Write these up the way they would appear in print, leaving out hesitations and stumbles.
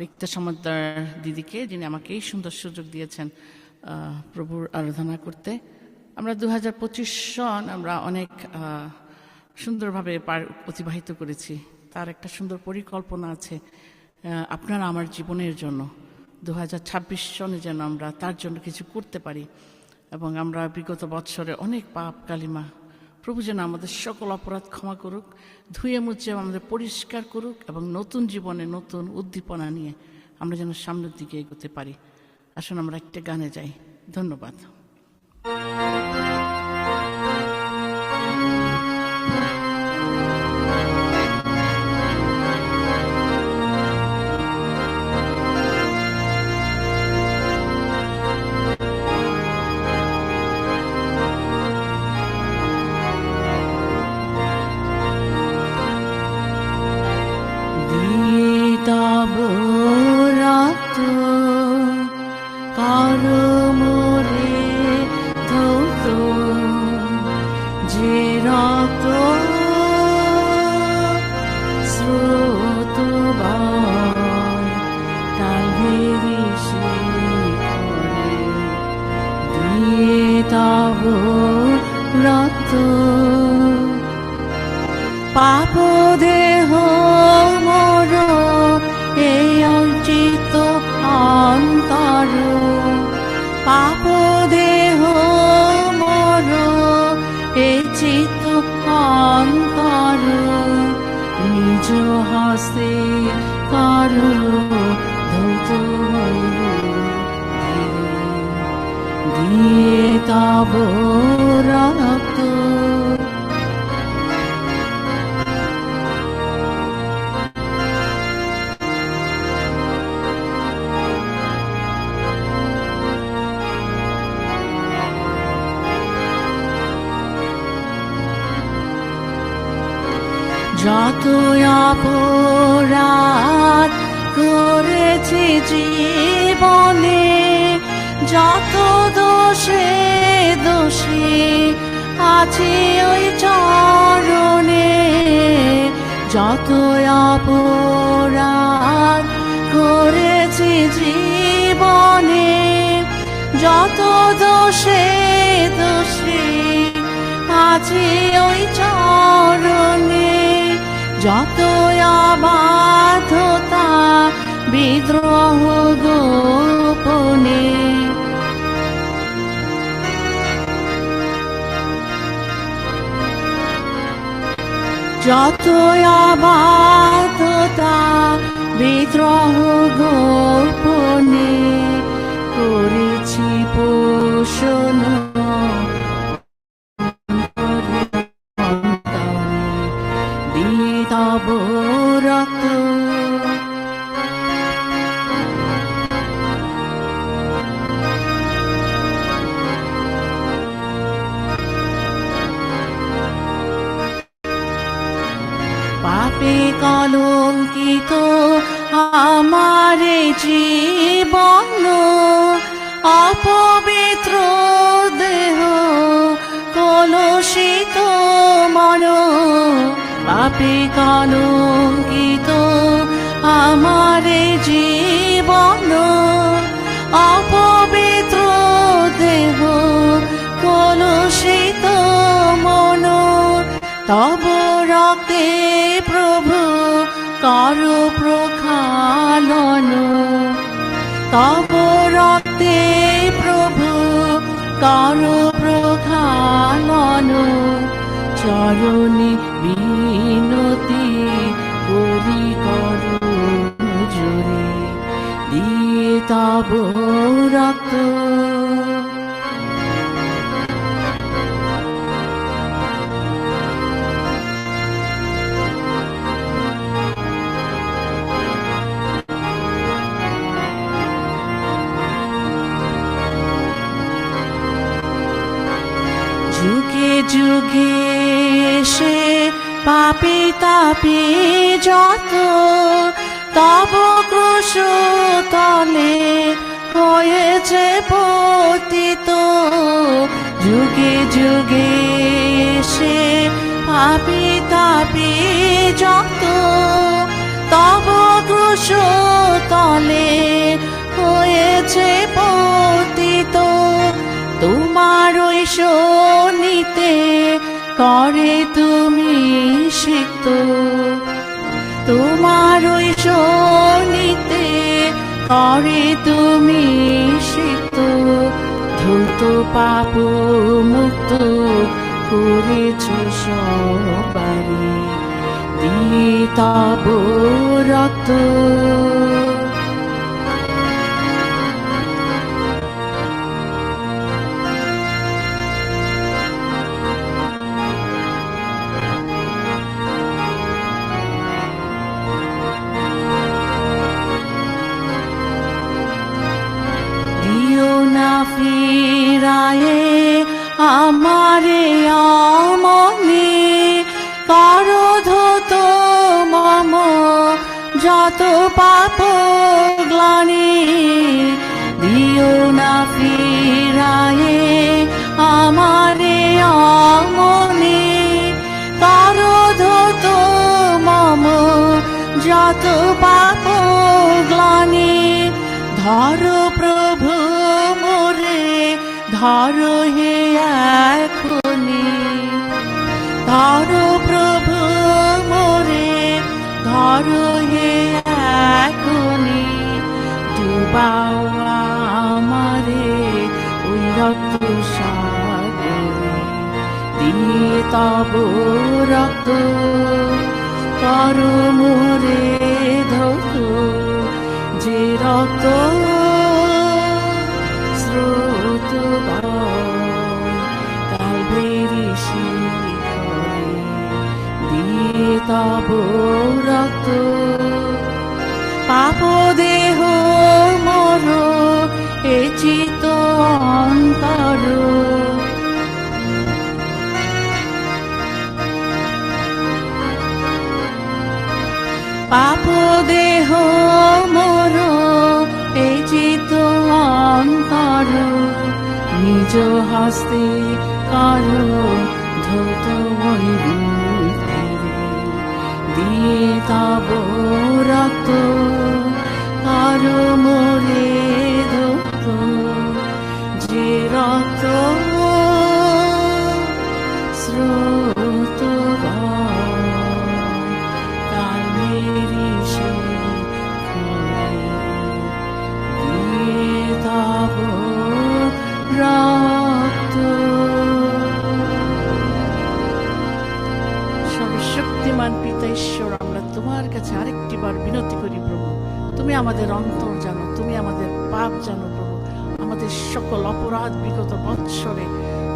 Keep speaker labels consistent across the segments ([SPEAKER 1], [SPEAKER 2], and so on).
[SPEAKER 1] রিক্তা সমাদ্দার দিদিকে, যিনি আমাকে এই সুন্দর সুযোগ দিয়েছেন প্রভুর আরাধনা করতে। আমরা 2025 সন আমরা অনেক সুন্দরভাবে অতিবাহিত করেছি। তার একটা সুন্দর পরিকল্পনা আছে আপনার আমার জীবনের জন্য। 2026 সনে যেন আমরা তার জন্য কিছু করতে পারি, এবং আমরা বিগত বৎসরে অনেক পাপ কালিমা, প্রভু যেন আমাদের সকল অপরাধ ক্ষমা করুক, ধুয়ে মুছে আমাদের পরিষ্কার করুক, এবং নতুন জীবনে নতুন উদ্দীপনা নিয়ে আমরা যেন সামনের দিকে এগোতে পারি। আসুন আমরা একটা গানে যাই। ধন্যবাদ।
[SPEAKER 2] পাপ দেহ মোর এই অঞ্চিত অন্তর, পাপ দেহ মোর এই চিত অন্তর, নিজ হস্তে কর ধৌত দিয়ে তব রক্ত। যত অপরাধ করেছি জীবনে, যত দোষে দোষী আছি ওই চরণে, যত অপরাধ করেছি জীবনে, যত দোষে দোষী আছি ওই চরণে, যত অবাধ্যতা বিদ্রোহ গোপনে, যত অবাধ্যতা বিদ্রোহ গোপনে করেছি পোষণ, দিয়ে তব রক্ত। পাপে কলঙ্কিত আমার জীবন, অপবিত্র দেহ কলুষিত মন, পাপে কলঙ্কিত আমার জীবন, অপবিত্র দেহ কলুষিত মন, তব রক্তে প্রভু কর প্রক্ষালন, তব রক্তে প্রভু কর প্রক্ষালন, চরণে বিনতি করি করুণ জোরে, দিয়ে তব রক্ত। যুগে যুগে সে পাপী তাপী যত, তব ক্রুশ তলে হয়েছে পতিত, যুগে যুগে সে পাপী তাপী যত, তব ক্রুশ তলে হয়েছে পতিত, তোমার ওই শোনিতে করে তুমি সিক্ত, তোমার ওই শোনিতে করে তুমি সিক্ত, ধূত পাপ মুক্ত করেছ সবারে, দিয়ে তব রক্ত। দিও না ফিরায়ে আমারে আমনে, করো ধত মম যত পাপ গ্লানি। দিও না ফিরায়ে আমারে আমনে, করো ধত মম যত পাপ গ্লানি। ধরো প্রভু মোরে, ধরো হে এখনি, ধরো প্রভু মোরে, ধরো হে এখনি। ডুবাও আমারে ওই রক্ত সাগরে, দিয়ে তব রক্ত করো মোরে ধৌত, যে রক্ত স্রোত কালভেরি শিখরে, দিয়ে তব রক্ত পাপ দেহ মর এ চিত অন্তর। পাপ দেহ মোর এই চিত অন্তর, নিজ হস্তে করো ধৌত দিয়ে তব রক্ত করো মোরে ধৌত, যে রক্ত স্রোত সর্বশক্তিমান পিতা ঈশ্বর, আমরা তোমার কাছে আরেকটি বার বিনতি করি প্রভু, তুমি আমাদের অন্তর জানো, তুমি আমাদের পাপ জানো প্রভু, আমাদের সকল অপরাধ বিগত বৎসরে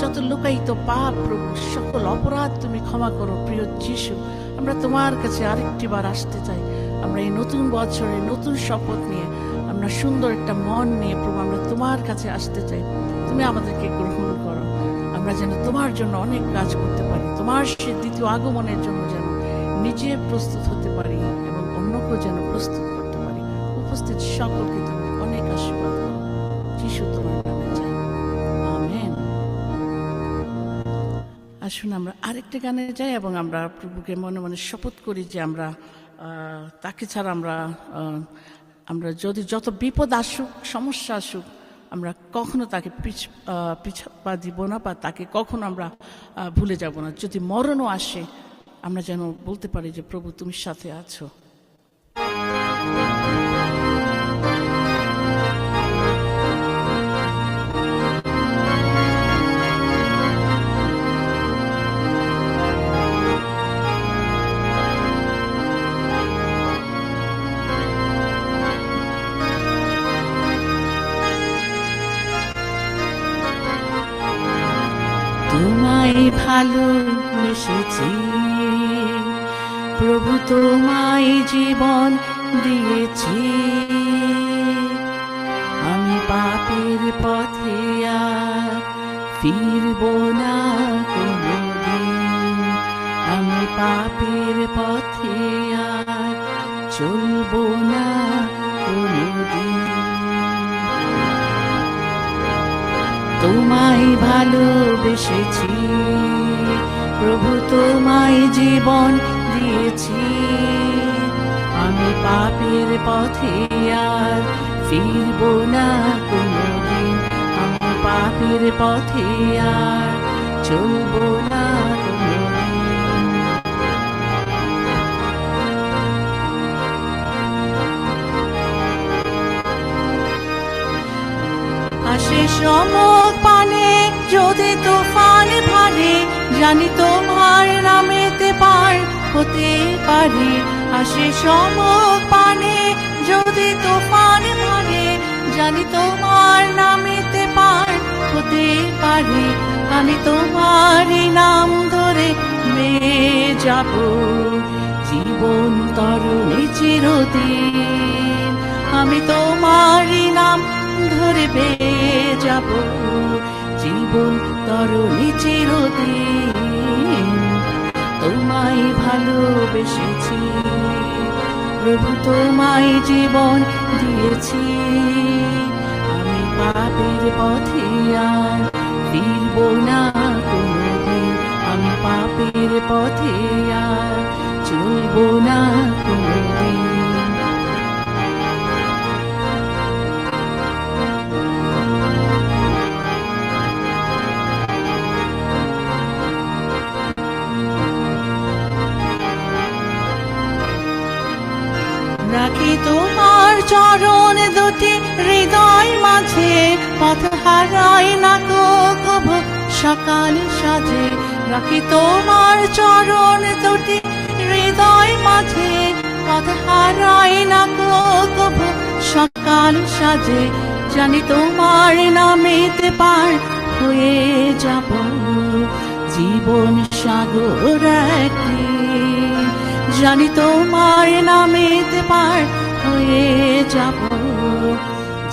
[SPEAKER 2] যত লুকায়িত পাপ প্রভু, সকল অপরাধ তুমি ক্ষমা করো প্রিয় যিশু। আমরা তোমার কাছে আরেকটি বার আসতে চাই, আমরা এই নতুন বছরে নতুন শপথ নিয়ে, আমরা সুন্দর একটা মন নিয়ে প্রভু আমরা তোমার কাছে আসতে চাই। তুমি আমাদেরকে গ্রহণ করো, আমরা যেন তোমার জন্য অনেক কাজ করতে পারি, তোমার সে দ্বিতীয় আগমনের জন্য যেন নিজে প্রস্তুত হতে পারি এবং অন্যকেও যেন প্রস্তুত করতে পারি। উপস্থিত সকলকে তুমি অনেক আশীর্বাদ করো, যিশু তোমার নামে চাই, আমেন। আসুন আমরা আরেকটা গানে যাই এবং আমরা প্রভুকে মনে মনে শপথ করি যে আমরা তাকে ছাড়া আমরা যদি যত বিপদ আসুক, সমস্যা আসুক, আমরা কখনো তাকে পিছপা দিব না, বা তাকে কখনো আমরা ভুলে যাব না। যদি মরণও আসে, আমরা যেন বলতে পারি যে প্রভু তুমি সাথে আছো। তোমায় ভালোবেসেছি প্রভু, তোমায় জীবন দিয়েছি, আমি পাপের পথে আর ফিরব না কোনোদিন, আমি পাপের পথে আর চলব না কোনোদিন। তোমায় ভালোবেসেছি প্রভু, তোমায় জীবন দিয়েছি, আমি পাপের পথে আর ফিরবো না কোনোদিন, আমি পাপের পথে আর চলবো না কোনোদিন। আসে সমক পানে যদি তুফান ভারে, জানি তোমার নামেতে পার হতে পারে। আসে সমক পানে যদি তুফান ভারে, জানি তোমার নামেতে পার হতে পারে। আমি তোমারই নাম ধরে মেয়ে যাব, জীবন তরণে চিরদিন। আমি তোমারই নাম ধরে বেয়ে যাব, জীবন তরণে চিরদিন। তোমায় ভালোবেসেছি প্রভু, তোমায় জীবন দিয়েছি। আমি পাপের পথে আর ফিরবো না কোনোদিন, আমি পাপের পথে আর চলবো না কোনোদিন। রাখি তোমার চরণ দুটি হৃদয় মাঝে, পথ হারাই না কভু সকাল সাজে। রাখি তোমার চরণ দুটি হৃদয় মাঝে, পথ হারাই না কভু সকাল সাজে। জানি তোমার নামেতে পার হয়ে যাব, জীবন সাগর একদিন। জানি তোমার নামেতে পার হয়ে যাব,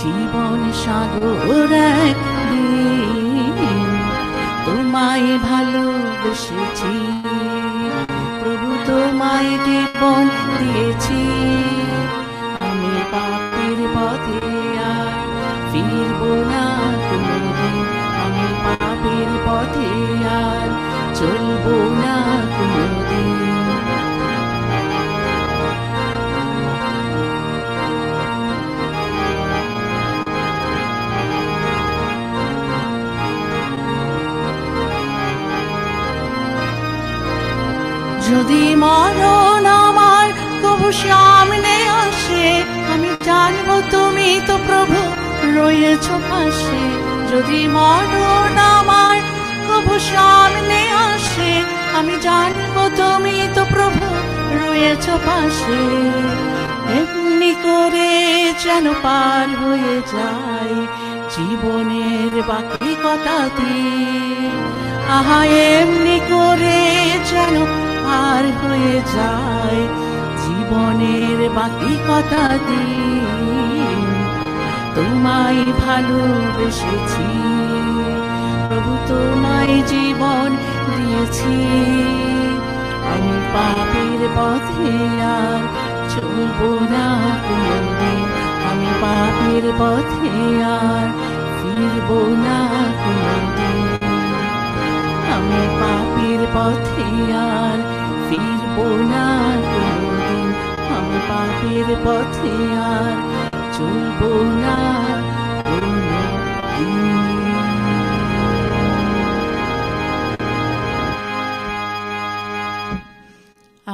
[SPEAKER 2] জীবন সাগর একদিন। তোমায় ভালোবেসেছি প্রভু, তোমায় জীবন দিয়েছি। আমি পাপের পথে আর ফিরবো না কোনোদিন, আমি পাপের পথে আর চলবো না কোনোদিন। যদি মরণ আমার কবু সামনে আসে, আমি জানবো তুমি তো প্রভু রয়েছ পাশে। যদি মরণ আমার কবু সামনে আসে, আমি জানবো তুমি তো প্রভু রয়েছ পাশে। এমনি করে যেন পার হয়ে যায় জীবনের বাকি কটা দিন। আহা এমনি করে যেন পার হয়ে যায় জীবনের বাকি কটা দিন। তোমায় ভালোবেসেছি প্রভু, তোমায় জীবন দিয়েছি। আমি পাপের পথে আর চলবো না কোনোদিন, আমি পাপের পথে আর ফিরবো না কোনোদিন। আমি পাপের পথে আর ফিরবো না কোনোদিন, আমি পাপের পথে আর চলবো না কোনোদিন।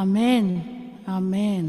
[SPEAKER 2] Amen, amen.